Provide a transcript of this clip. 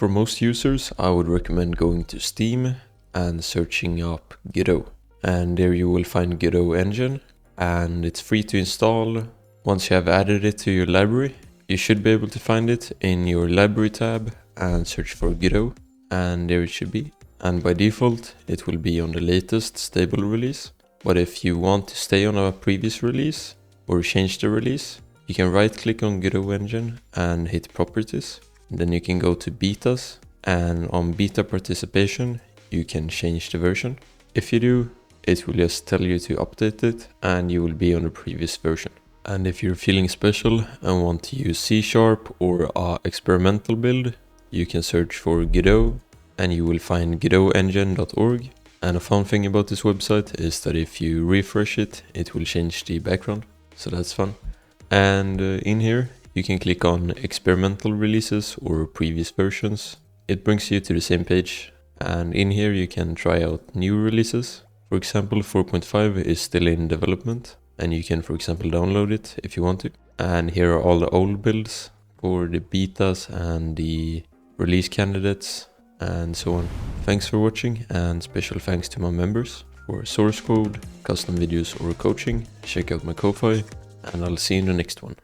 For most users, I would recommend going to Steam and searching up Godot. And there you will find Godot engine, and it's free to install. Once you have added it to your library, you should be able to find it in your library tab and search for Godot, and there it should be. And by default, it will be on the latest stable release. But if you want to stay on a previous release or change the release, you can right click on Godot engine and hit properties. Then you can go to betas, and on beta participation, you can change the version. If you do, it will just tell you to update it and you will be on the previous version. And if you're feeling special and want to use C# or a experimental build, you can search for Godot and you will find godotengine.org. And a fun thing about this website is that if you refresh it, it will change the background. So that's fun. And in here, you can click on experimental releases or previous versions. It brings you to the same page. And in here, you can try out new releases. For example, 4.5 is still in development. And you can, for example, download it if you want to. And here are all the old builds for the betas and the release candidates and so on. Thanks for watching, and special thanks to my members. For source code, custom videos or coaching, check out my Ko-Fi, and I'll see you in the next one.